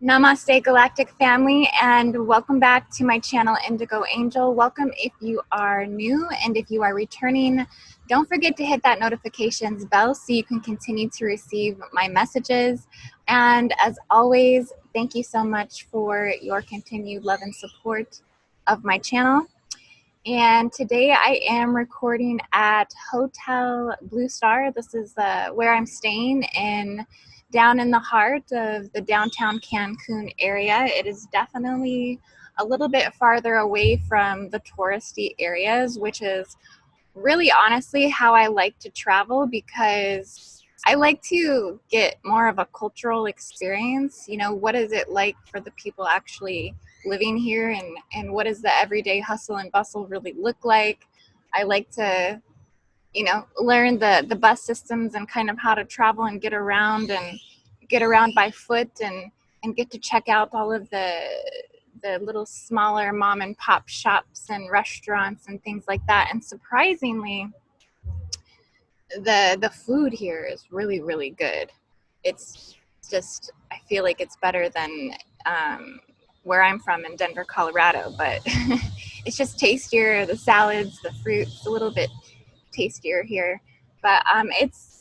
Namaste Galactic family, and welcome back to my channel Indigo Angel. Welcome if you are new, and if you are returning, don't forget to hit that notifications bell so you can continue to receive my messages. And as always, thank you so much for your continued love and support of my channel. And today I am recording at Hotel Blue Star. This is where I'm staying down in the heart of the downtown Cancun area. It is definitely a little bit farther away from the touristy areas, which is really honestly how I like to travel, because I like to get more of a cultural experience. You know, what is it like for the people actually living here, and what does the everyday hustle and bustle really look like? I like to, you know, learn the bus systems and kind of how to travel and get around by foot, and get to check out all of the little smaller mom and pop shops and restaurants and things like that. And surprisingly, the food here is really, really good. It's just, I feel like it's better than where I'm from in Denver, Colorado, but it's just tastier. The salads, the fruits, a little bit tastier here. But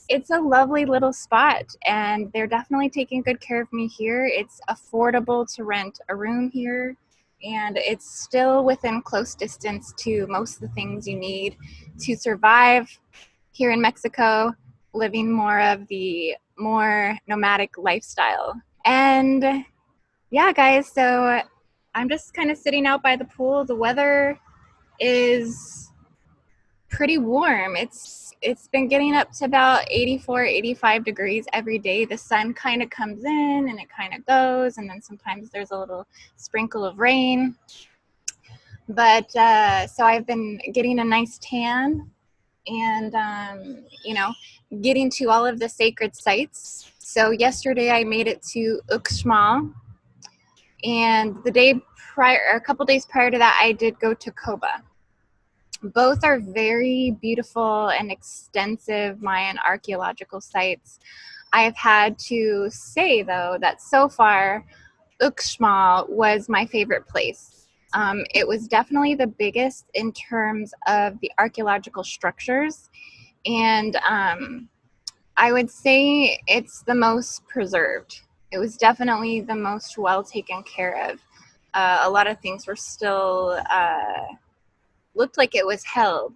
it's a lovely little spot, and they're definitely taking good care of me here. It's affordable to rent a room here, and it's still within close distance to most of the things you need to survive here in Mexico, living more of the more nomadic lifestyle. And yeah, guys, so I'm just kind of sitting out by the pool. The weather is pretty warm. It's been getting up to about 84, 85 degrees every day. The sun kind of comes in and it kind of goes, and then sometimes there's a little sprinkle of rain. But so I've been getting a nice tan, and you know, getting to all of the sacred sites. So yesterday I made it to Uxmal, and the day prior, or a couple days prior to that, I did go to Coba. Both are very beautiful and extensive Mayan archaeological sites. I have had to say, though, that so far, Uxmal was my favorite place. It was definitely the biggest in terms of the archaeological structures, and I would say it's the most preserved. It was definitely the most well taken care of. A lot of things were still looked like it was held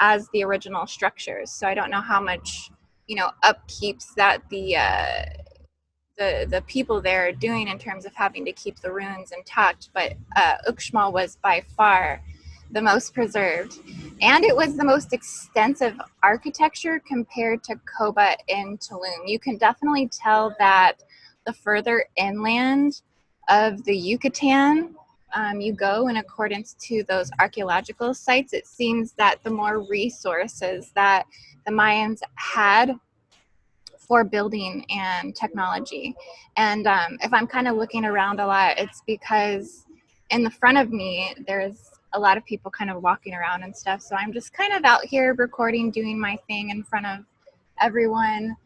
as the original structures. So I don't know how much, you know, upkeeps that the people there are doing in terms of having to keep the ruins intact. But Uxmal was by far the most preserved, and it was the most extensive architecture compared to Coba in Tulum. You can definitely tell that the further inland of the Yucatan you go, in accordance to those archaeological sites, it seems that the more resources that the Mayans had for building and technology. And if I'm kind of looking around a lot, it's because in the front of me there's a lot of people kind of walking around and stuff. So I'm just kind of out here recording, doing my thing in front of everyone.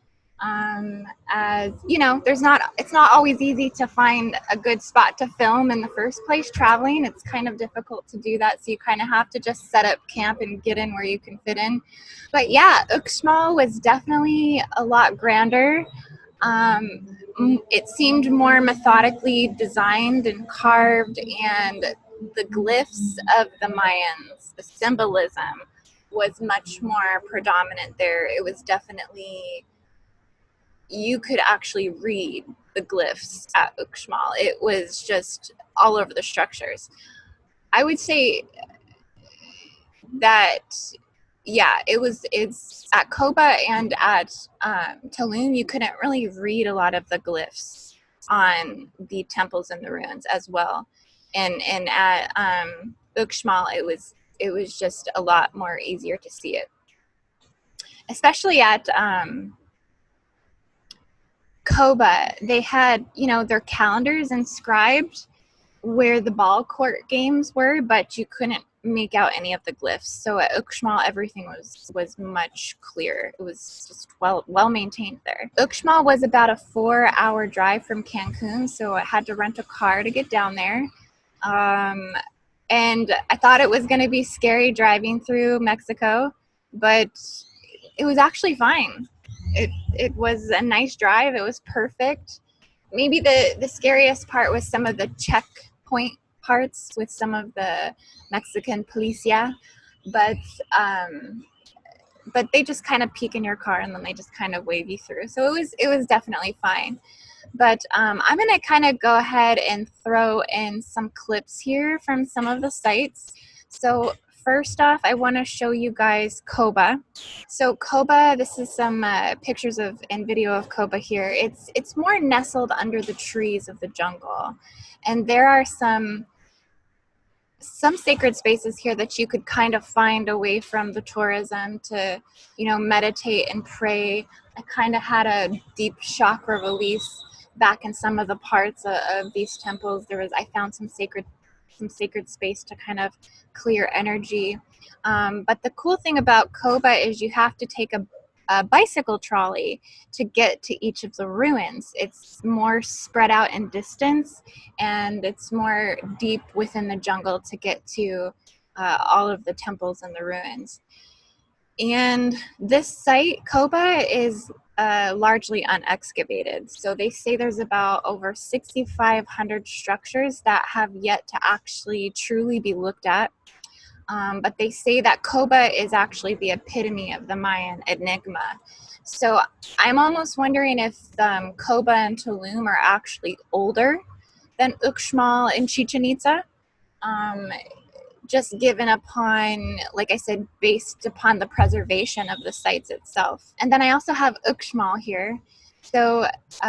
As you know, it's not always easy to find a good spot to film in the first place. Traveling, it's kind of difficult to do that, so you kind of have to just set up camp and get in where you can fit in. But yeah, Uxmal was definitely a lot grander. It seemed more methodically designed and carved, and the glyphs of the Mayans, the symbolism, was much more predominant there. It was definitely, you could actually read the glyphs at Uxmal. It was just all over the structures. I would say that, yeah, it's at Coba and at Tulum, you couldn't really read a lot of the glyphs on the temples and the ruins as well. And at Uxmal, it was just a lot more easier to see it, especially at Coba. They had, you know, their calendars inscribed where the ball court games were, but you couldn't make out any of the glyphs. So at Uxmal, everything was much clearer. It was just well maintained there. Uxmal was about a 4-hour drive from Cancun, so I had to rent a car to get down there. And I thought it was going to be scary driving through Mexico, but it was actually fine. It was a nice drive. It was perfect. Maybe the scariest part was some of the checkpoint parts with some of the Mexican policia, but they just kind of peek in your car and then they just kind of wave you through. So it was definitely fine. But I'm going to kind of go ahead and throw in some clips here from some of the sites. So first off, I want to show you guys Coba. So Coba, this is some pictures of and video of Coba here. It's more nestled under the trees of the jungle. And there are some sacred spaces here that you could kind of find away from the tourism to, you know, meditate and pray. I kind of had a deep chakra release back in some of the parts of these temples. I found some sacred space to kind of clear energy. But the cool thing about Coba is you have to take a bicycle trolley to get to each of the ruins. It's more spread out in distance, and it's more deep within the jungle to get to all of the temples and the ruins. And this site, Coba, is largely unexcavated. So they say there's about over 6,500 structures that have yet to actually truly be looked at. But they say that Coba is actually the epitome of the Mayan enigma. So I'm almost wondering if Coba and Tulum are actually older than Uxmal and Chichen Itza. Just given upon, like I said, based upon the preservation of the sites itself. And then I also have Uxmal here. So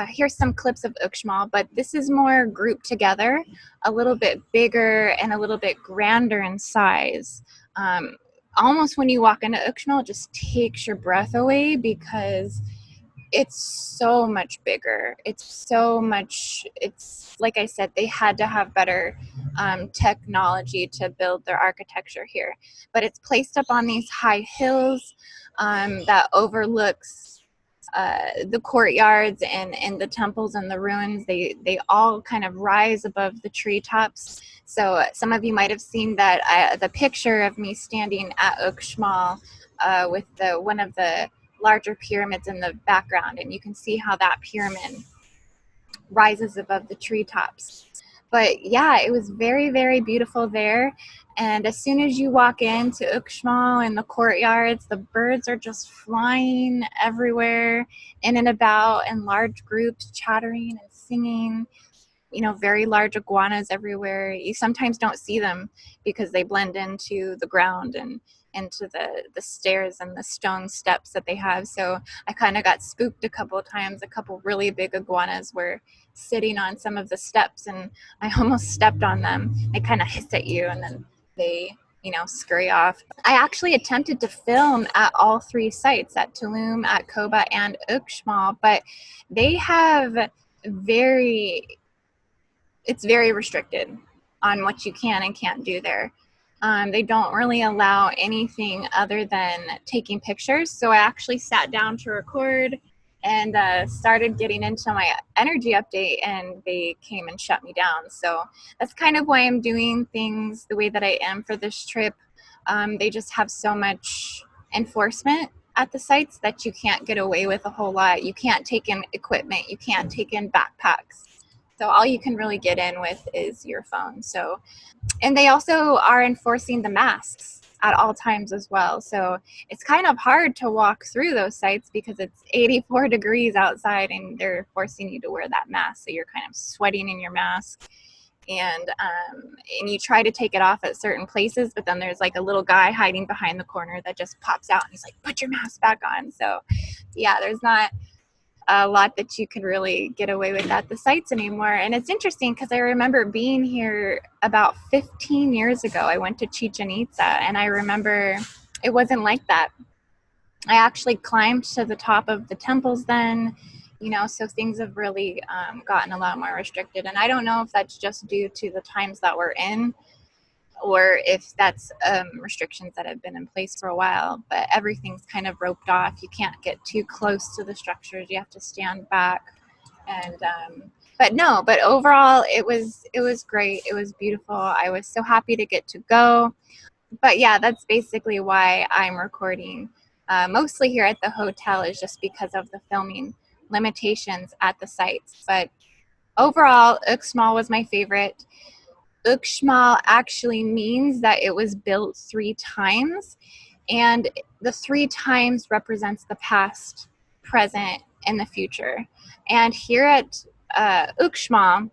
here's some clips of Uxmal, but this is more grouped together, a little bit bigger and a little bit grander in size. Almost when you walk into Uxmal, it just takes your breath away because it's so much bigger. It's like I said, they had to have better technology to build their architecture here. But it's placed up on these high hills that overlooks the courtyards and the temples and the ruins. They all kind of rise above the treetops. So some of you might have seen that the picture of me standing at Uxmal with one of the larger pyramids in the background, and you can see how that pyramid rises above the treetops. But yeah, it was very, very beautiful there. And as soon as you walk into Uxmal and the courtyards, the birds are just flying everywhere, in and about, in large groups, chattering and singing. You know, very large iguanas everywhere. You sometimes don't see them because they blend into the ground and into the stairs and the stone steps that they have. So I kind of got spooked a couple of times. A couple really big iguanas were sitting on some of the steps and I almost stepped on them. They kind of hiss at you and then they, you know, scurry off. I actually attempted to film at all three sites, at Tulum, at Coba, and Uxmal, but they have it's very restricted on what you can and can't do there. They don't really allow anything other than taking pictures. So I actually sat down to record and started getting into my energy update, and they came and shut me down. So that's kind of why I'm doing things the way that I am for this trip. They just have so much enforcement at the sites that you can't get away with a whole lot. You can't take in equipment. You can't take in backpacks. So all you can really get in with is your phone. So, and they also are enforcing the masks at all times as well. So it's kind of hard to walk through those sites because it's 84 degrees outside and they're forcing you to wear that mask. So you're kind of sweating in your mask. And you try to take it off at certain places, but then there's like a little guy hiding behind the corner that just pops out and he's like, put your mask back on. So yeah, there's not a lot that you can really get away with at the sites anymore. And it's interesting because I remember being here about 15 years ago. I went to Chichen Itza and I remember it wasn't like that. I actually climbed to the top of the temples then, you know, so things have really gotten a lot more restricted. And I don't know if that's just due to the times that we're in, or if that's restrictions that have been in place for a while, but everything's kind of roped off. You can't get too close to the structures. You have to stand back. And but overall it was great. It was beautiful. I was so happy to get to go. But yeah, that's basically why I'm recording mostly here at the hotel, is just because of the filming limitations at the sites. But overall, Uxmal was my favorite. Uxmal actually means that it was built 3 times, and the 3 times represents the past, present, and the future. And here at Uxmal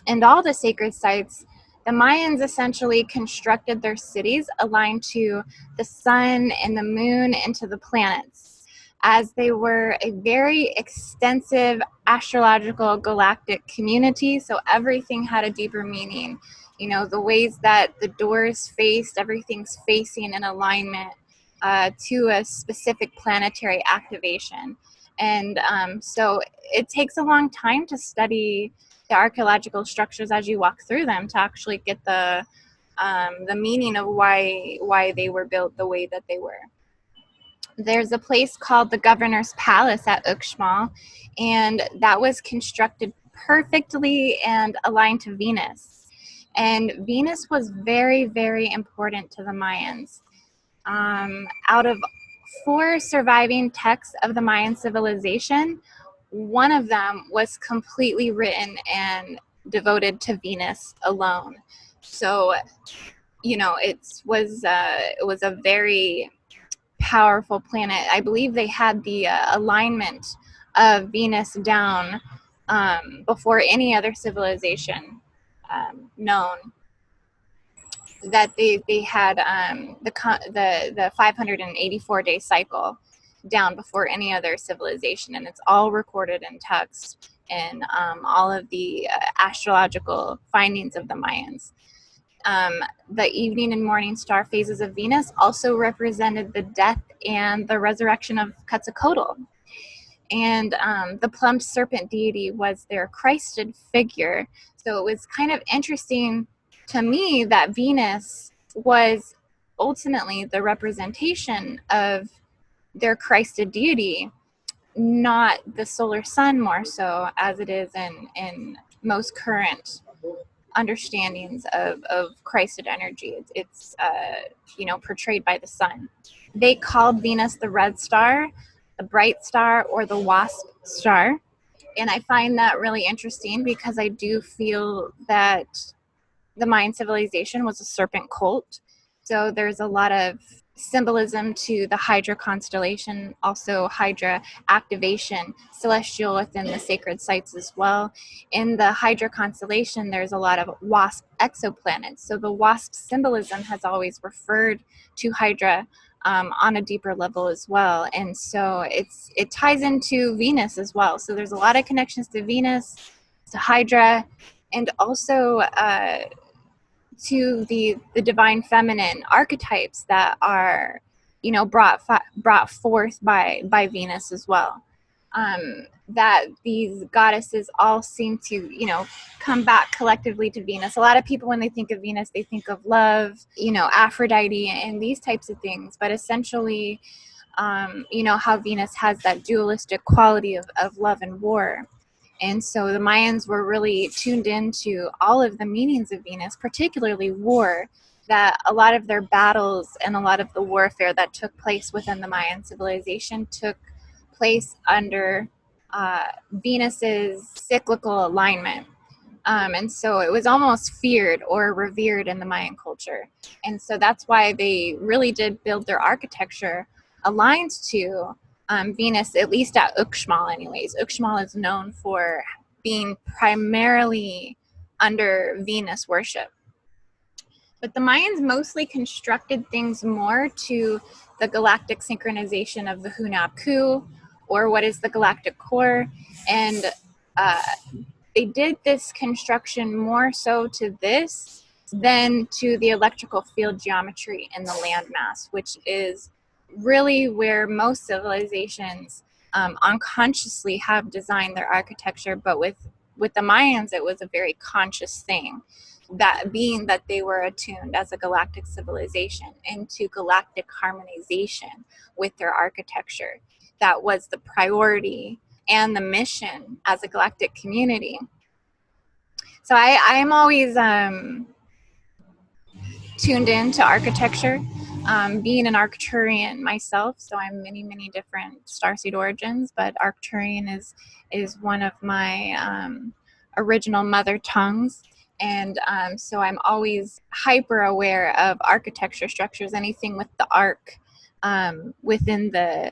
and all the sacred sites, the Mayans essentially constructed their cities aligned to the sun and the moon and to the planets, as they were a very extensive astrological galactic community. So everything had a deeper meaning. You know, the ways that the doors faced, everything's facing in alignment to a specific planetary activation. And so it takes a long time to study the archaeological structures as you walk through them to actually get the meaning of why they were built the way that they were. There's a place called the Governor's Palace at Uxmal, and that was constructed perfectly and aligned to Venus. And Venus was very, very important to the Mayans. Out of 4 surviving texts of the Mayan civilization, one of them was completely written and devoted to Venus alone. So, you know, it was a very powerful planet. I believe they had the alignment of Venus down before any other civilization known. That they had the 584-day cycle down before any other civilization, and it's all recorded in text and all of the astrological findings of the Mayans. The evening and morning star phases of Venus also represented the death and the resurrection of Quetzalcoatl. And the plump serpent deity was their Christed figure. So it was kind of interesting to me that Venus was ultimately the representation of their Christed deity, not the solar sun more so, as it is in most current understandings of Christed energy. It's portrayed by the sun. They called Venus the red star, the bright star, or the wasp star. And I find that really interesting because I do feel that the Mayan civilization was a serpent cult. So there's a lot of symbolism to the Hydra constellation, also Hydra activation, celestial within the sacred sites as well. In the Hydra constellation, there's a lot of wasp exoplanets. So the wasp symbolism has always referred to Hydra on a deeper level as well. And so it ties into Venus as well. So there's a lot of connections to Venus, to Hydra, and also to the divine feminine archetypes that are, brought forth by Venus as well. That these goddesses all seem to, come back collectively to Venus. A lot of people, when they think of Venus, they think of love, Aphrodite and these types of things. But essentially, how Venus has that dualistic quality of love and war. And so the Mayans were really tuned into all of the meanings of Venus, particularly war, that a lot of their battles and a lot of the warfare that took place within the Mayan civilization took place under Venus's cyclical alignment. And so it was almost feared or revered in the Mayan culture. And so that's why they really did build their architecture aligned to Venus, at least at Uxmal anyways. Uxmal is known for being primarily under Venus worship. But the Mayans mostly constructed things more to the galactic synchronization of the Hunabku, or what is the galactic core. And they did this construction more so to this than to the electrical field geometry in the landmass, which is really where most civilizations unconsciously have designed their architecture, but with with the Mayans, it was a very conscious thing, that being that they were attuned as a galactic civilization into galactic harmonization with their architecture. That was the priority and the mission as a galactic community. So I'm always tuned into architecture, being an Arcturian myself. So I'm many different starseed origins, but Arcturian is one of my original mother tongues. And so I'm always hyper aware of architecture structures, anything with the arc within the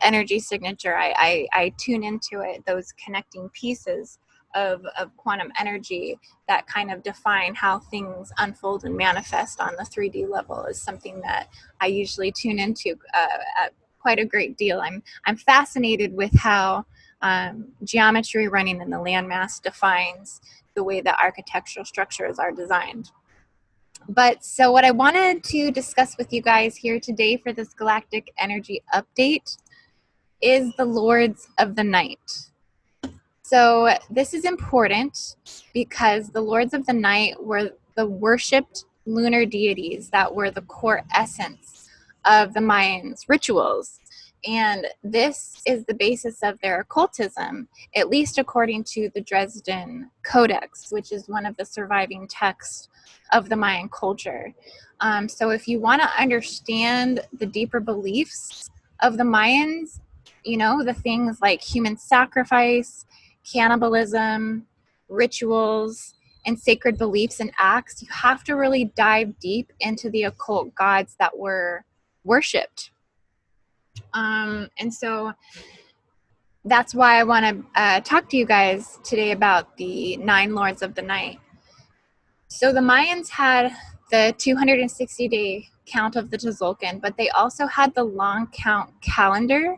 energy signature. I tune into it, those connecting pieces of quantum energy that kind of define how things unfold and manifest on the 3D level is something that I usually tune into quite a great deal. I'm fascinated with how geometry running in the landmass defines the way that architectural structures are designed. But so what I wanted to discuss with you guys here today for this galactic energy update is the Lords of the Night. So this is important because the Lords of the Night were the worshipped lunar deities that were the core essence of the Mayans' rituals. And this is the basis of their occultism, at least according to the Dresden codex, which is one of the surviving texts of the Mayan culture. So if you want to understand the deeper beliefs of the Mayans, you know, the things like human sacrifice, cannibalism, rituals, and sacred beliefs and acts, you have to really dive deep into the occult gods that were worshipped. And so that's why I want to talk to you guys today about the 9 Lords of the Night. So the Mayans had the 260-day count of the tzolkin, but they also had the long count calendar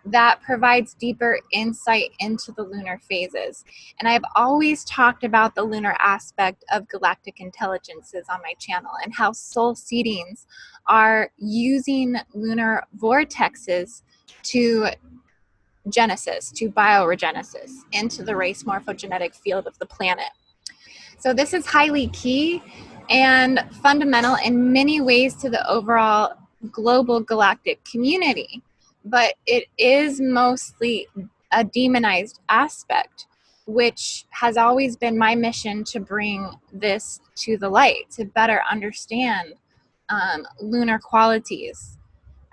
that provides deeper insight into the lunar phases. And I've always talked about the lunar aspect of galactic intelligences on my channel and how soul seedings are using lunar vortexes to genesis, to bioregenesis into the race morphogenetic field of the planet. So this is highly key and fundamental in many ways to the overall global galactic community, but it is mostly a demonized aspect, which has always been my mission to bring this to the light, to better understand lunar qualities.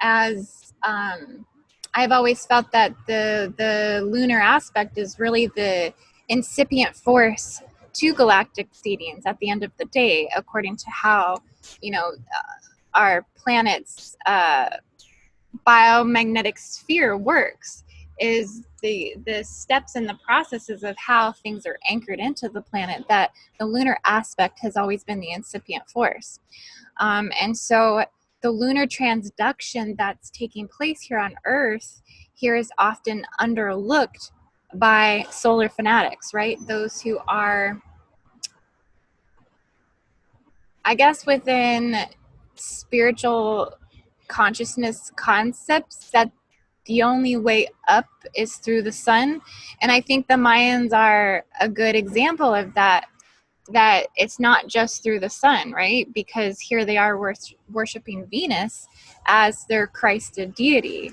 As I've always felt that the lunar aspect is really the incipient force to galactic seedings at the end of the day, according to how, you know, our planet's biomagnetic sphere works, is the steps and the processes of how things are anchored into the planet, that the lunar aspect has always been the incipient force. And so the lunar transduction that's taking place here on Earth here is often underlooked by solar fanatics, right? Those who are, I guess, within spiritual consciousness concepts, that the only way up is through the sun. And I think the Mayans are a good example of that, that it's not just through the sun, right? Because here they are worshiping Venus as their Christed deity.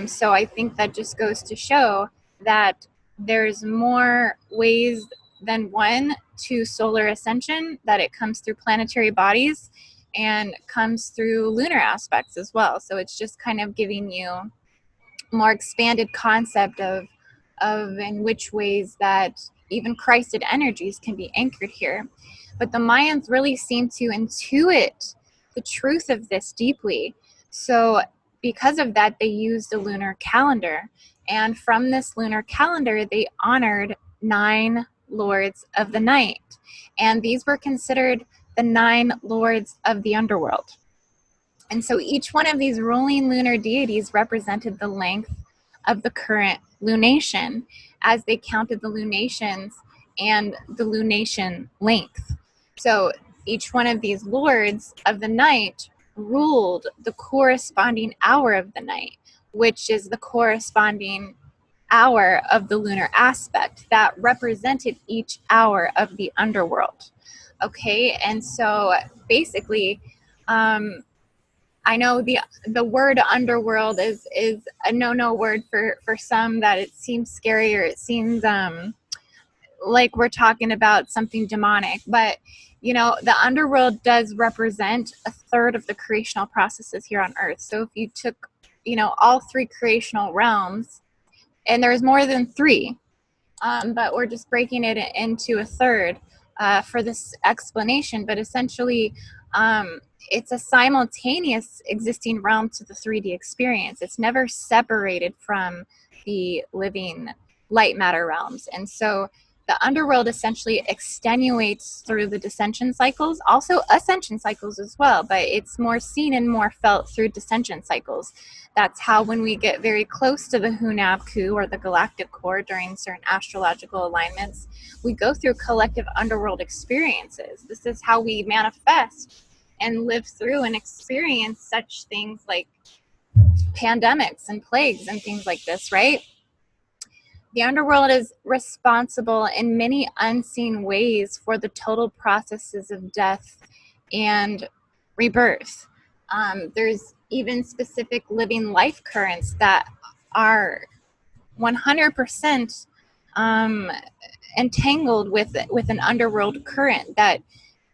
So I think that just goes to show that there's more ways than one to solar ascension, that it comes through planetary bodies and comes through lunar aspects as well. So it's just kind of giving you more expanded concept of in which ways that even Christed energies can be anchored here. But the Mayans really seem to intuit the truth of this deeply. So because of that, they used a lunar calendar. And from this lunar calendar, they honored 9 Lords of the Night. And these were considered the 9 Lords of the underworld. And so each one of these ruling lunar deities represented the length of the current lunation, as they counted the lunations and the lunation length. So each one of these Lords of the Night ruled the corresponding hour of the night, which is the corresponding hour of the lunar aspect that represented each hour of the underworld. Okay, and so basically, I know the word underworld is a no word for some, that it seems scary, or it seems like we're talking about something demonic. But you know, the underworld does represent a third of the creational processes here on Earth. So if you took, you know, all three creational realms, and there's more than three, but we're just breaking it into a third for this explanation. But essentially, it's a simultaneous existing realm to the 3D experience. It's never separated from the living light matter realms. And so the underworld essentially extenuates through the descension cycles, also ascension cycles as well, but it's more seen and more felt through descension cycles. That's how, when we get very close to the Hunav Ku, or the galactic core, during certain astrological alignments, we go through collective underworld experiences. This is how we manifest and live through and experience such things like pandemics and plagues and things like this, right? The underworld is responsible in many unseen ways for the total processes of death and rebirth. There's even specific living life currents that are 100% entangled with an underworld current that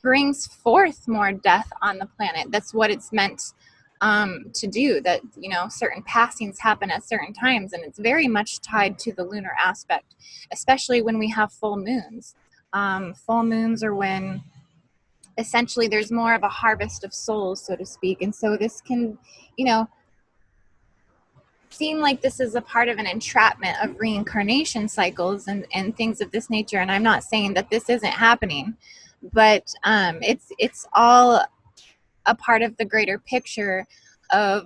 brings forth more death on the planet. That's what it's meant to do. That, you know, certain passings happen at certain times, and it's very much tied to the lunar aspect, especially when we have full moons. Full moons are when essentially there's more of a harvest of souls, so to speak. And so this can, you know, seem like this is a part of an entrapment of reincarnation cycles and things of this nature. And I'm not saying that this isn't happening, but it's all a part of the greater picture of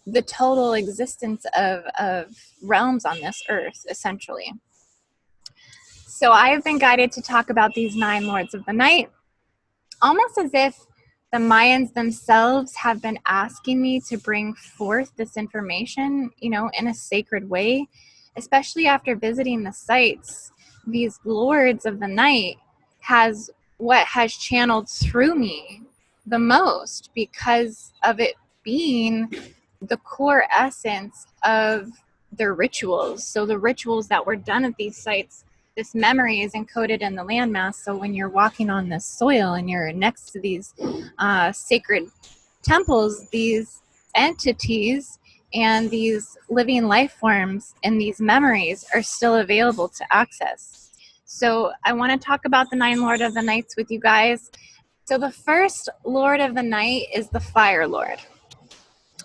the total existence of realms on this earth, essentially. So I have been guided to talk about these 9 lords of the night, almost as if the Mayans themselves have been asking me to bring forth this information, you know, in a sacred way, especially after visiting the sites. These lords of the night has what has channeled through me the most, because of it being the core essence of their rituals. So the rituals that were done at these sites, this memory is encoded in the landmass. So when you're walking on this soil and you're next to these sacred temples, these entities and these living life forms and these memories are still available to access. So I want to talk about the 9 Lord of the Nights with you guys. So the first Lord of the Night is the Fire Lord.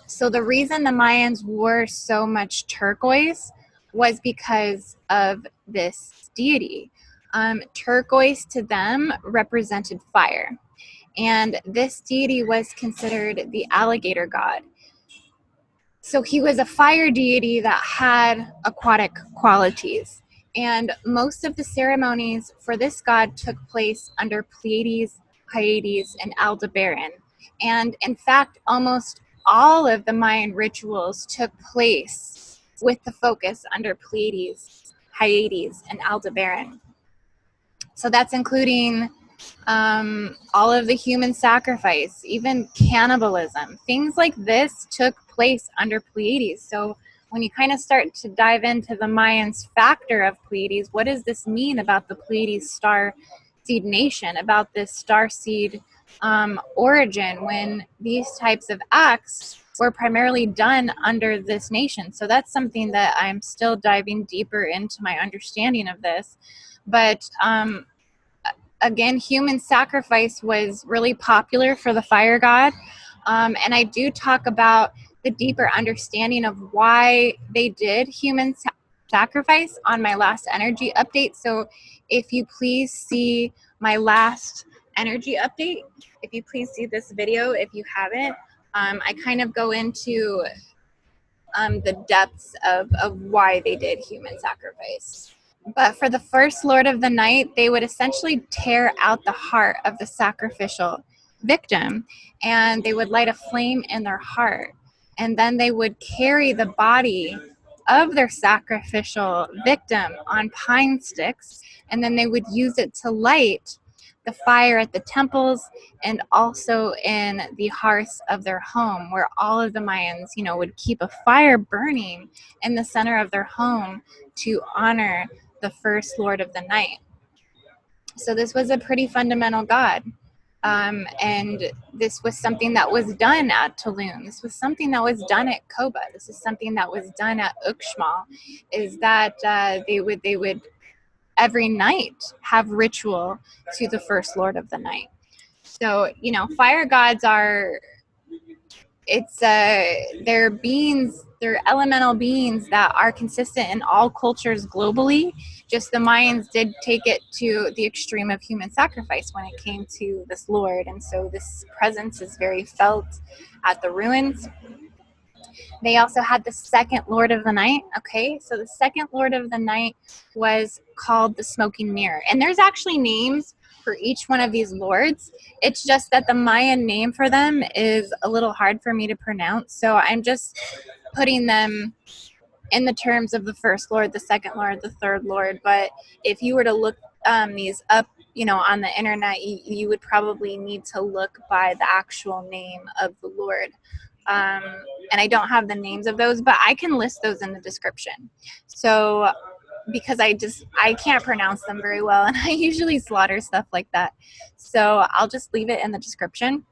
So the reason the Mayans wore so much turquoise was because of this deity. Turquoise to them represented fire. And this deity was considered the alligator god. So he was a fire deity that had aquatic qualities. And most of the ceremonies for this god took place under Pleiades, Hyades, and Aldebaran. And in fact, almost all of the Mayan rituals took place with the focus under Pleiades, Hyades, and Aldebaran. So that's including all of the human sacrifice, even cannibalism. Things like this took place under Pleiades. So when you kind of start to dive into the Mayans factor of Pleiades, what does this mean about the Pleiades star seed nation, about this star seed origin, when these types of acts were primarily done under this nation? So that's something that I'm still diving deeper into my understanding of this. But again, human sacrifice was really popular for the fire god. And I do talk about the deeper understanding of why they did human sacrifice on my last energy update. So if you please see my last energy update, if you please see this video, if you haven't, I kind of go into the depths of why they did human sacrifice. But for the first Lord of the Night, they would essentially tear out the heart of the sacrificial victim, and they would light a flame in their heart. And then they would carry the body of their sacrificial victim on pine sticks, and then they would use it to light the fire at the temples and also in the hearths of their home, where all of the Mayans, would keep a fire burning in the center of their home to honor the first lord of the night. So this was a pretty fundamental god. And this was something that was done at Tulum. This was something that was done at Coba. This is something that was done at Uxmal, is that they would every night have ritual to the first lord of the night. So, fire gods they're beings, they're elemental beings that are consistent in all cultures globally. Just the Mayans did take it to the extreme of human sacrifice when it came to this lord, and so this presence is very felt at the ruins. They also had the second lord of the night. Okay, so the second lord of the night was called the smoking mirror, and there's actually names for each one of these lords. It's just that the Mayan name for them is a little hard for me to pronounce, so I'm just putting them in the terms of the first lord, the second lord, the third lord. But if you were to look these up, on the internet, you would probably need to look by the actual name of the lord. And I don't have the names of those, but I can list those in the description. So because I can't pronounce them very well, and I usually slaughter stuff like that. So I'll just leave it in the description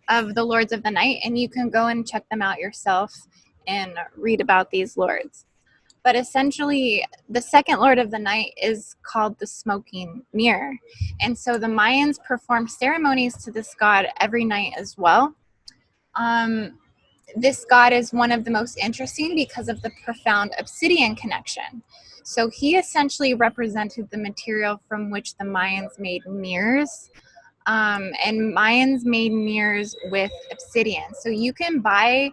of the Lords of the Night, and you can go and check them out yourself and read about these lords. But essentially, the second Lord of the Night is called the smoking mirror. And so the Mayans performed ceremonies to this god every night as well. This god is one of the most interesting because of the profound obsidian connection. So he essentially represented the material from which the Mayans made mirrors. And Mayans made mirrors with obsidian. So you can buy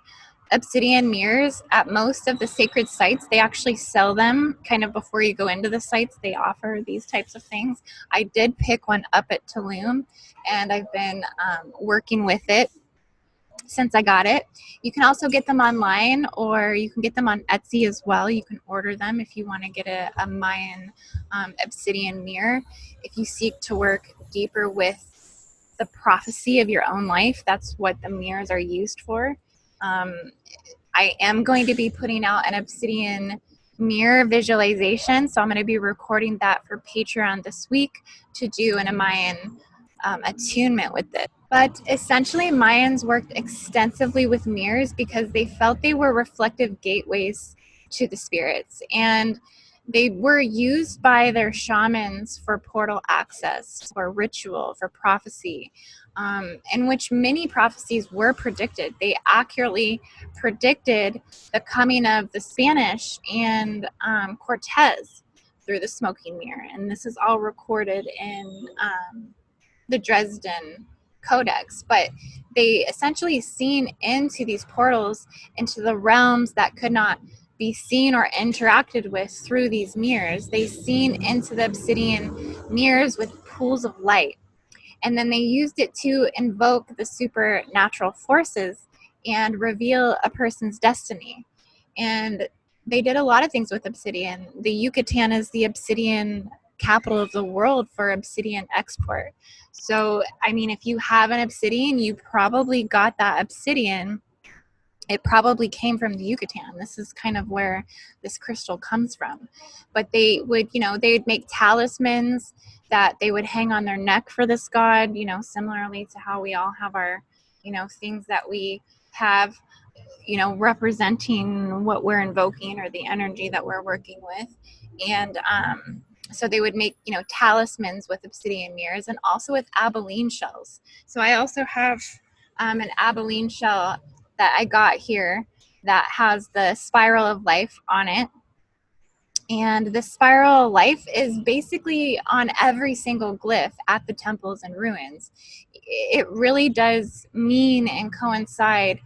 obsidian mirrors at most of the sacred sites. They actually sell them kind of before you go into the sites. They offer these types of things. I did pick one up at Tulum, and I've been working with it since I got it. You can also get them online, or you can get them on Etsy as well. You can order them if you want to get a Mayan obsidian mirror. If you seek to work deeper with the prophecy of your own life, that's what the mirrors are used for. I am going to be putting out an obsidian mirror visualization, so I'm going to be recording that for Patreon this week to do in a Mayan attunement with it. But essentially, Mayans worked extensively with mirrors because they felt they were reflective gateways to the spirits, and they were used by their shamans for portal access, for ritual, for prophecy, in which many prophecies were predicted. They accurately predicted the coming of the Spanish and Cortez through the smoking mirror, and this is all recorded in the Dresden codex. But they essentially seen into these portals, into the realms that could not be seen or interacted with through these mirrors. They seen into the obsidian mirrors with pools of light, and then they used it to invoke the supernatural forces and reveal a person's destiny. And they did a lot of things with obsidian. The Yucatan is the obsidian capital of the world for obsidian export. So, I mean, if you have an obsidian, you probably got that obsidian. It probably came from the Yucatan. This is kind of where this crystal comes from. But they would, they would make talismans that they would hang on their neck for this god, similarly to how we all have our, things that we have, representing what we're invoking or the energy that we're working with. And so they would make, talismans with obsidian mirrors, and also with abalene shells. So I also have an abalene shell that I got here that has the spiral of life on it. And the spiral of life is basically on every single glyph at the temples and ruins. It really does mean and coincide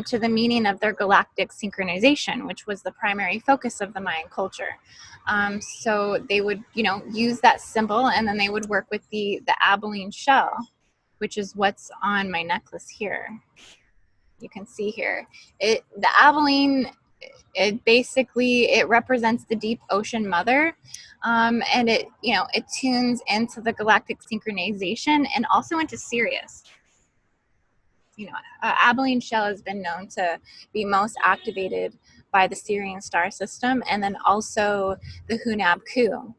to the meaning of their galactic synchronization, which was the primary focus of the Mayan culture. So they would, use that symbol, and then they would work with the abalene shell, which is what's on my necklace here. You can see here, the abalene it represents the deep ocean mother, and it tunes into the galactic synchronization and also into Sirius. Abilene Shell has been known to be most activated by the Sirian star system, and then also the Hunab Ku.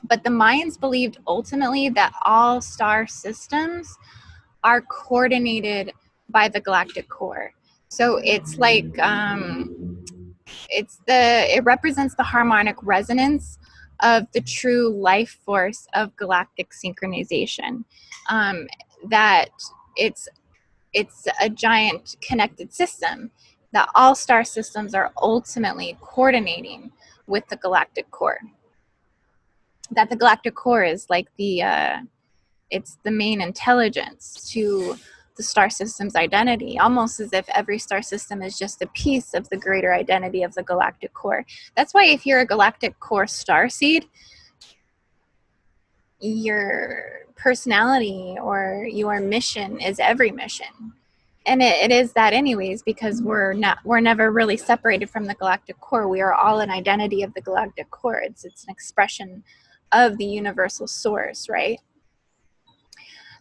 But the Mayans believed ultimately that all star systems are coordinated by the galactic core. So it's like it represents the harmonic resonance of the true life force of galactic synchronization. That it's a giant connected system, that all star systems are ultimately coordinating with the galactic core. That the galactic core is like it's the main intelligence to the star system's identity, almost as if every star system is just a piece of the greater identity of the galactic core. That's why if you're a galactic core starseed, your personality or your mission is every mission. And it is that anyways, because we're never really separated from the galactic core. We are all an identity of the galactic core. It's an expression of the universal source, right?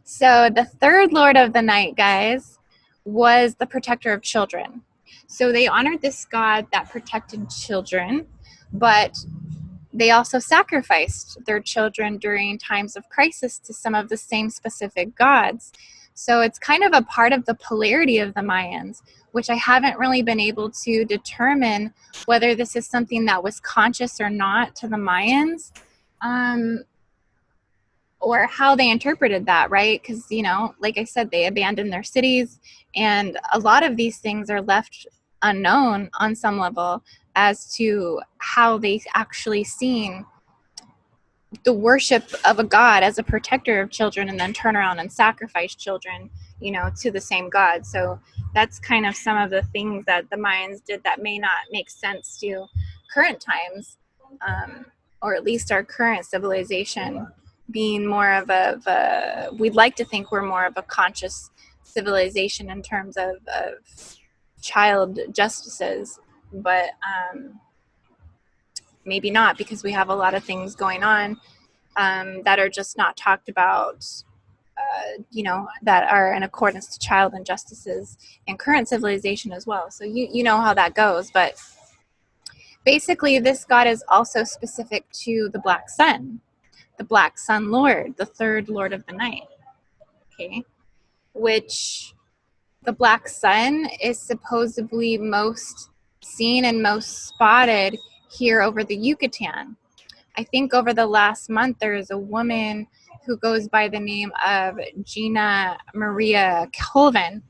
So the third lord of the night, guys, was the protector of children. So they honored this god that protected children, but they also sacrificed their children during times of crisis to some of the same specific gods. So it's kind of a part of the polarity of the Mayans, which I haven't really been able to determine whether this is something that was conscious or not to the Mayans, or how they interpreted that, right? Because, like I said, they abandoned their cities, and a lot of these things are left unknown on some level as to how they actually seen the worship of a god as a protector of children and then turn around and sacrifice children, to the same god. So that's kind of some of the things that the Mayans did that may not make sense to current times, or at least our current civilization being more of we'd like to think we're more of a conscious civilization in terms of child justices, but maybe not, because we have a lot of things going on that are just not talked about, that are in accordance to child injustices in current civilization as well. So you know how that goes. But basically, this god is also specific to the Black Sun, the Black Sun Lord, the third Lord of the Night. Okay, which the Black Sun is supposedly most seen and most spotted here over the Yucatan. I think over the last month, there is a woman who goes by the name of Gina Maria Colvin.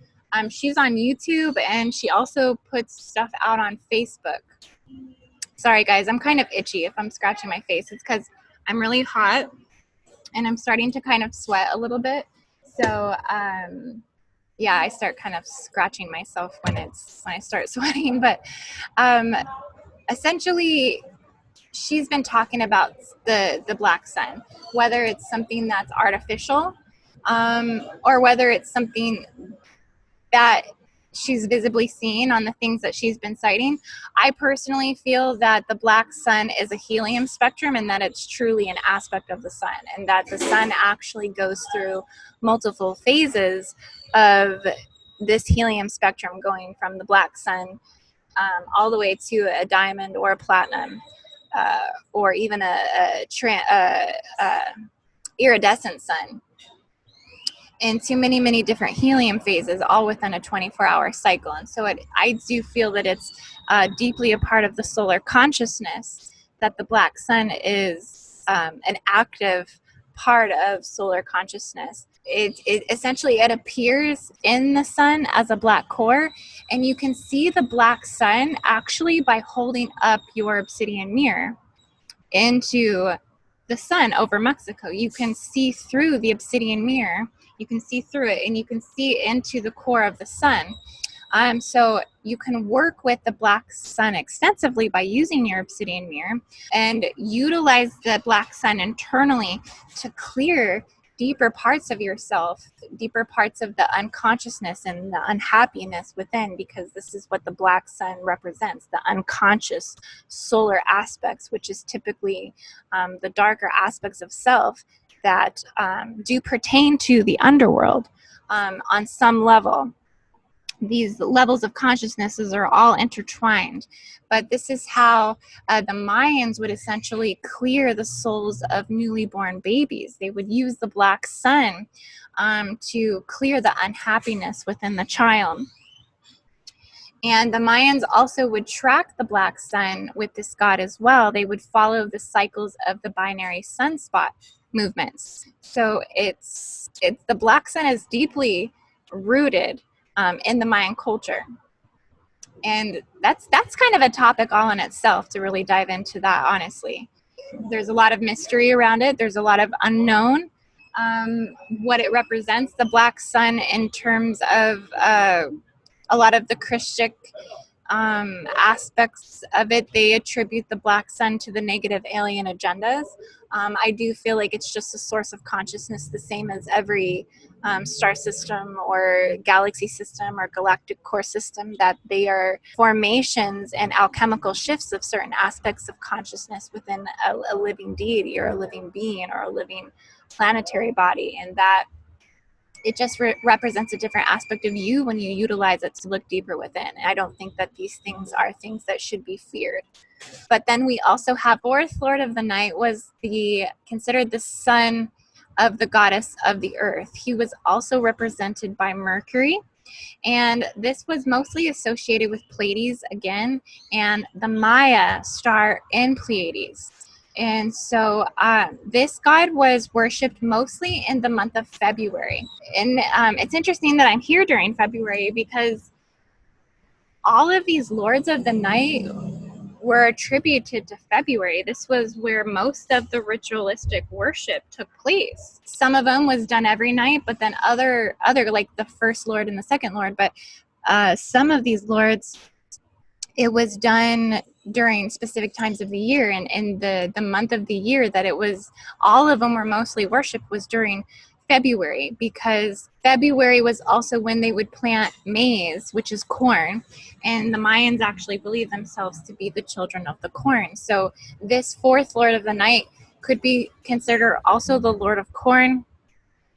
She's on YouTube, and she also puts stuff out on Facebook. Sorry, guys, I'm kind of itchy if I'm scratching my face. It's because I'm really hot, and I'm starting to kind of sweat a little bit. So, yeah, I start kind of scratching myself when I start sweating. But essentially, she's been talking about the Black Sun, whether it's something that's artificial, or whether it's something that she's visibly seen on the things that she's been citing. I personally feel that the Black Sun is a helium spectrum, and that it's truly an aspect of the sun, and that the sun actually goes through multiple phases of this helium spectrum, going from the Black Sun all the way to a diamond or a platinum, or even a iridescent sun, into many, many different helium phases, all within a 24-hour cycle. And so I do feel that it's deeply a part of the solar consciousness, that the Black Sun is an active part of solar consciousness. It essentially, it appears in the sun as a black core, and you can see the Black Sun actually by holding up your obsidian mirror into the sun over Mexico. You can see through the obsidian mirror, you can see through it, and you can see into the core of the sun. So you can work with the Black Sun extensively by using your obsidian mirror and utilize the Black Sun internally to clear deeper parts of yourself, deeper parts of the unconsciousness and the unhappiness within, because this is what the black sun represents, the unconscious solar aspects, which is typically the darker aspects of self that do pertain to the underworld on some level. These levels of consciousnesses are all intertwined, but this is how the Mayans would essentially clear the souls of newly born babies. They would use the black sun to clear the unhappiness within the child. And the Mayans also would track the black sun with this god as well. They would follow the cycles of the binary sunspot movements. So it's the black sun is deeply rooted in the Mayan culture. And that's kind of a topic all in itself to really dive into that, honestly. There's a lot of mystery around it. There's a lot of unknown. What it represents, the black sun, in terms of a lot of the Christian aspects of it, they attribute the black sun to the negative alien agendas. I do feel like it's just a source of consciousness, the same as every star system or galaxy system or galactic core system, that they are formations and alchemical shifts of certain aspects of consciousness within a living deity or a living being or a living planetary body, and that it just represents a different aspect of you when you utilize it to look deeper within. And I don't think that these things are things that should be feared. But then we also have fourth lord of the night was considered the son of the goddess of the earth. He was also represented by Mercury, and this was mostly associated with Pleiades again, and the Maya star in Pleiades. And so this god was worshipped mostly in the month of February. And it's interesting that I'm here during February, because all of these lords of the night were attributed to February. This was where most of the ritualistic worship took place. Some of them was done every night, but then other like the first lord and the second lord, but some of these lords, it was done during specific times of the year, and in the month of the year that it was, all of them were mostly worshipped was during February, because February was also when they would plant maize, which is corn, and the Mayans actually believe themselves to be the children of the corn. So this fourth lord of the night could be considered also the lord of corn.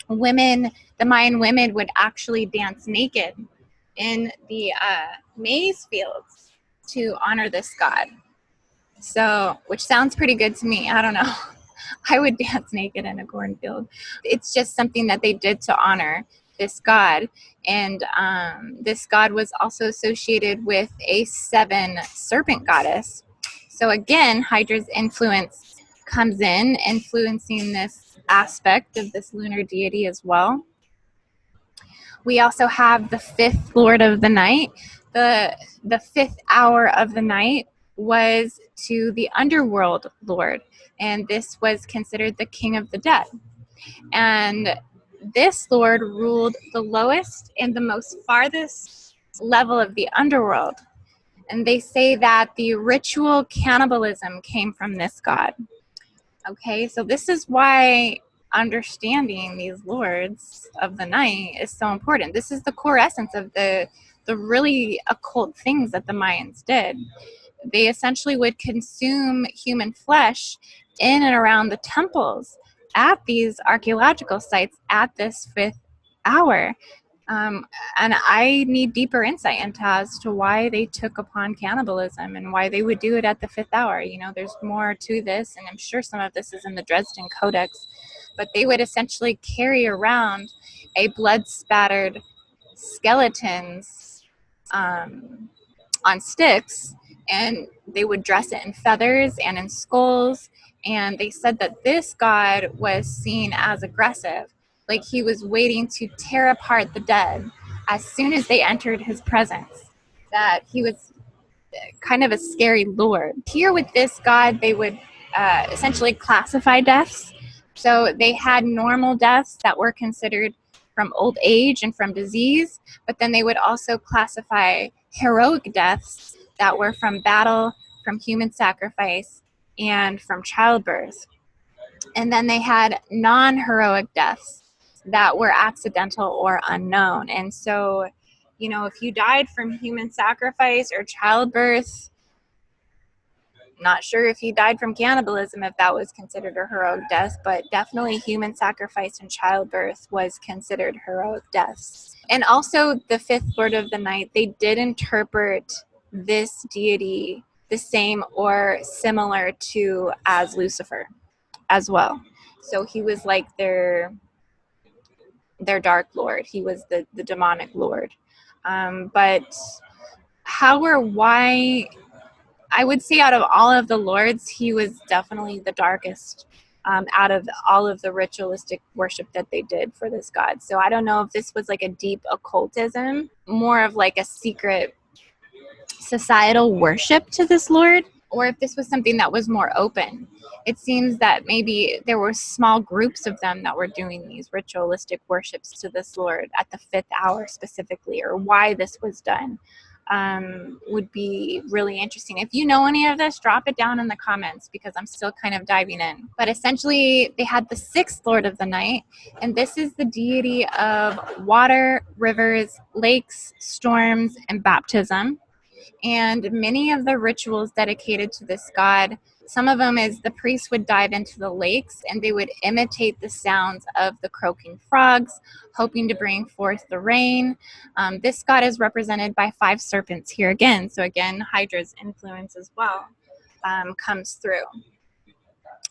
The Mayan women would actually dance naked in the maize fields to honor this god. So, which sounds pretty good to me. I don't know. I would dance naked in a cornfield. It's just something that they did to honor this god. And this god was also associated with a 7 serpent goddess. So again, Hydra's influence comes in, influencing this aspect of this lunar deity as well. We also have the 5th lord of the night. The 5th hour of the night was to the underworld lord, and this was considered the king of the dead. And this lord ruled the lowest and the most farthest level of the underworld. And they say that the ritual cannibalism came from this god. Okay, so this is why understanding these lords of the night is so important. This is the core essence of the really occult things that the Mayans did. They essentially would consume human flesh in and around the temples at these archaeological sites at this 5th hour. And I need deeper insight into as to why they took upon cannibalism and why they would do it at the 5th hour. You know, there's more to this, and I'm sure some of this is in the Dresden codex, but they would essentially carry around a blood-spattered skeletons on sticks, and they would dress it in feathers and in skulls. And they said that this god was seen as aggressive, like he was waiting to tear apart the dead as soon as they entered his presence, that he was kind of a scary lord. Here with this god, they would essentially classify deaths. So they had normal deaths that were considered from old age and from disease, but then they would also classify heroic deaths that were from battle, from human sacrifice, and from childbirth. And then they had non-heroic deaths that were accidental or unknown. And so, you know, if you died from human sacrifice or childbirth, not sure if you died from cannibalism, if that was considered a heroic death, but definitely human sacrifice and childbirth was considered heroic deaths. And also the fifth lord of the night, they did interpret this deity the same or similar to as Lucifer as well. So he was like their dark lord. He was the demonic lord. But how or why, I would say out of all of the lords, he was definitely the darkest out of all of the ritualistic worship that they did for this god. So I don't know if this was like a deep occultism, more of like a secret societal worship to this lord, or if this was something that was more open. It seems that maybe there were small groups of them that were doing these ritualistic worships to this lord at the 5th hour specifically, or why this was done. Would be really interesting. If you know any of this, drop it down in the comments because I'm still kind of diving in. But essentially, they had the 6th lord of the night, and this is the deity of water, rivers, lakes, storms, and baptism. And many of the rituals dedicated to this god, some of them is the priests would dive into the lakes and they would imitate the sounds of the croaking frogs, hoping to bring forth the rain. This god is represented by 5 serpents here again. So again, Hydra's influence as well comes through.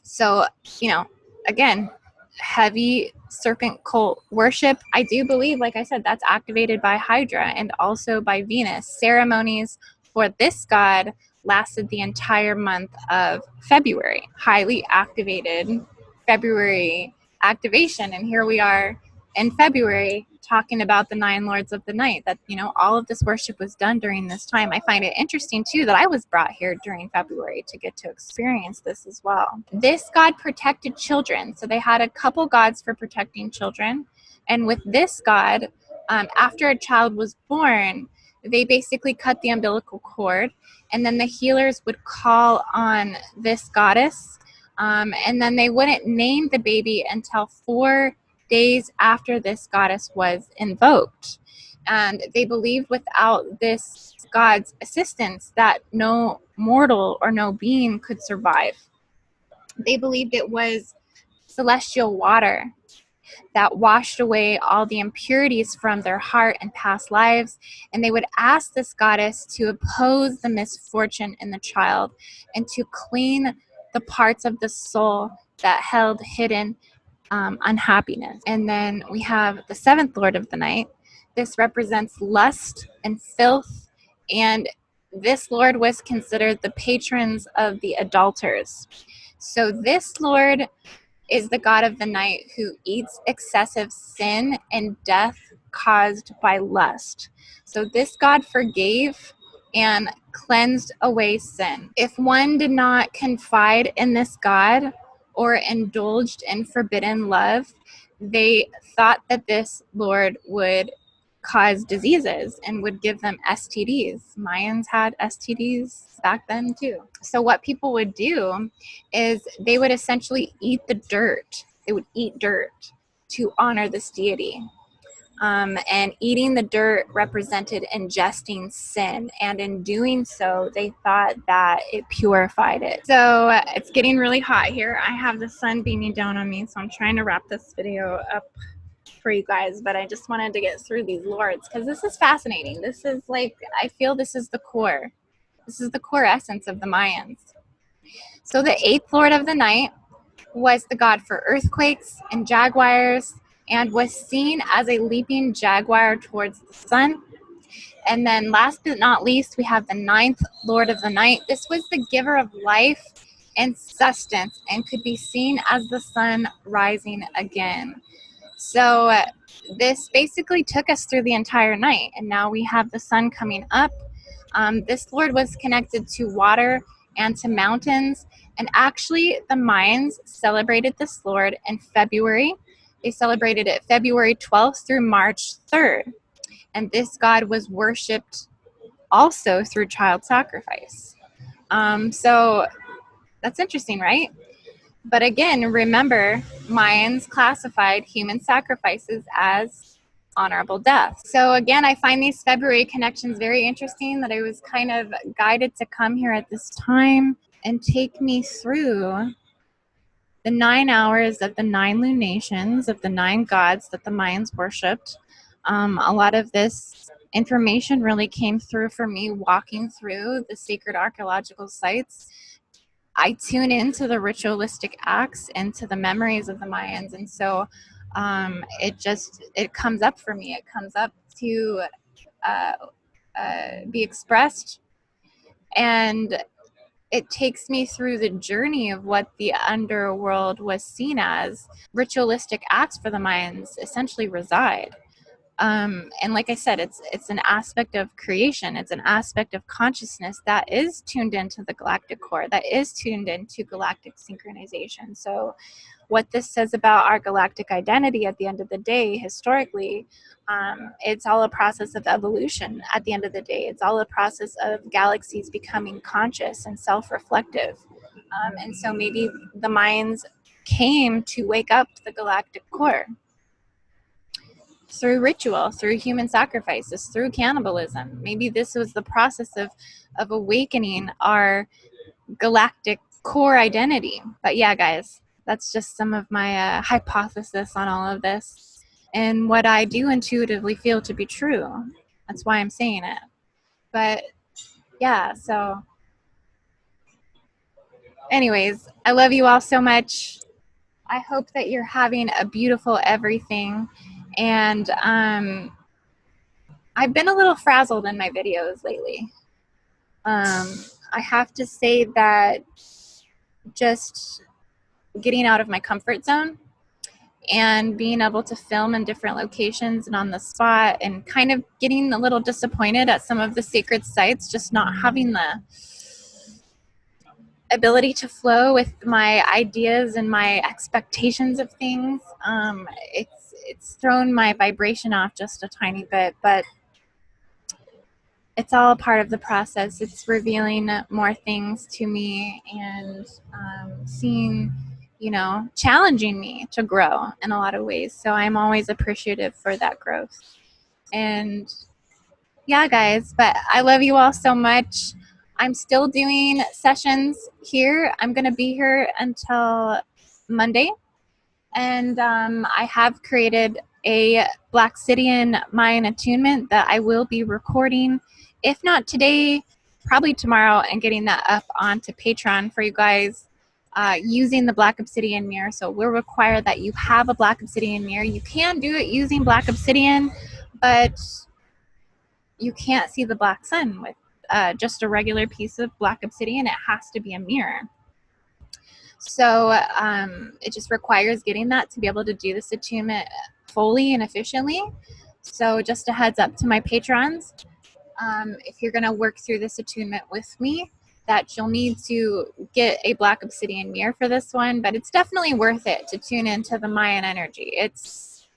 So, you know, again, heavy serpent cult worship. I do believe, like I said, that's activated by Hydra and also by Venus. Ceremonies for this god lasted the entire month of February. Highly activated February activation. And here we are in February talking about the 9 lords of the night, that, you know, all of this worship was done during this time. I find it interesting too that I was brought here during February to get to experience this as well. This god protected children. So they had a couple gods for protecting children. And with this god, after a child was born, they basically cut the umbilical cord, and then the healers would call on this goddess, and then they wouldn't name the baby until 4 days after this goddess was invoked. And they believed without this god's assistance that no mortal or no being could survive. They believed it was celestial water that washed away all the impurities from their heart and past lives, and they would ask this goddess to oppose the misfortune in the child and to clean the parts of the soul that held hidden unhappiness. And then we have the 7th lord of the night. This represents lust and filth, and this lord was considered the patrons of the adulterers. So this lord is the god of the night who eats excessive sin and death caused by lust. So this god forgave and cleansed away sin. If one did not confide in this god or indulged in forbidden love, they thought that this lord would cause diseases and would give them STDs. Mayans had STDs back then too. So what people would do is they would essentially eat the dirt. They would eat dirt to honor this deity. And eating the dirt represented ingesting sin. And in doing so, they thought that it purified it. So it's getting really hot here. I have the sun beaming down on me, so I'm trying to wrap this video up for you guys, but I just wanted to get through these lords because this is fascinating. This is like, I feel this is the core. This is the core essence of the Mayans. So the 8th lord of the night was the god for earthquakes and jaguars, and was seen as a leaping jaguar towards the sun. And then last but not least, we have the 9th lord of the night. This was the giver of life and sustenance and could be seen as the sun rising again. So this basically took us through the entire night, and now we have the sun coming up. This lord was connected to water and to mountains, and actually the Mayans celebrated this lord in February. They celebrated it February 12th through March 3rd, and this god was worshipped also through child sacrifice. So that's interesting, right? But again, remember, Mayans classified human sacrifices as honorable death. So again, I find these February connections very interesting, that I was kind of guided to come here at this time and take me through the 9 hours of the 9 lunations of the 9 gods that the Mayans worshipped. A lot of this information really came through for me walking through the sacred archaeological sites. I tune into the ritualistic acts and to the memories of the Mayans, and so it comes up for me. It comes up to be expressed, and it takes me through the journey of what the underworld was seen as. Ritualistic acts for the Mayans essentially reside. And like I said, it's an aspect of creation. It's an aspect of consciousness that is tuned into the galactic core, that is tuned into galactic synchronization. So what this says about our galactic identity at the end of the day, historically, it's all a process of evolution at the end of the day. It's all a process of galaxies becoming conscious and self-reflective. And so maybe the Mayans came to wake up the galactic core through ritual, through human sacrifices, through cannibalism. Maybe this was the process of awakening our galactic core identity. But yeah, guys, that's just some of my hypothesis on all of this and what I do intuitively feel to be true. That's why I'm saying it. But yeah, so anyways, I love you all so much. I hope that you're having a beautiful everything. And I've been a little frazzled in my videos lately. I have to say that just getting out of my comfort zone and being able to film in different locations and on the spot, and kind of getting a little disappointed at some of the sacred sites, just not having the ability to flow with my ideas and my expectations of things. It's thrown my vibration off just a tiny bit, but it's all a part of the process. It's revealing more things to me, and seeing, challenging me to grow in a lot of ways. So I'm always appreciative for that growth. And yeah, guys, but I love you all so much. I'm still doing sessions here. I'm going to be here until Monday. And I have created a Black Obsidian Mayan attunement that I will be recording, if not today, probably tomorrow, and getting that up onto Patreon for you guys using the Black Obsidian mirror. So we'll require that you have a Black Obsidian mirror. You can do it using Black Obsidian, but you can't see the black sun with just a regular piece of Black Obsidian. It has to be a mirror. So it just requires getting that to be able to do this attunement fully and efficiently. So just a heads up to my patrons, if you're going to work through this attunement with me, that you'll need to get a Black Obsidian mirror for this one. But it's definitely worth it to tune into the Mayan energy. It's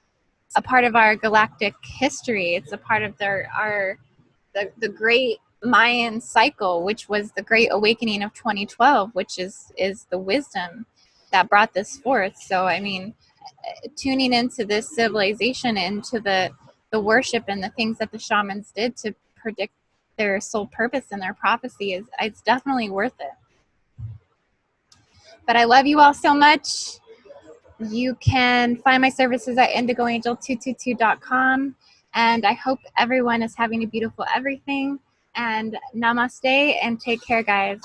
a part of our galactic history. It's a part of the great Mayan cycle, which was the Great Awakening of 2012, which is the wisdom that brought this forth. So, I mean, tuning into this civilization, into the worship and the things that the shamans did to predict their soul purpose and their prophecy, it's definitely worth it. But I love you all so much. You can find my services at indigoangel222.com. And I hope everyone is having a beautiful everything. And namaste, and take care, guys.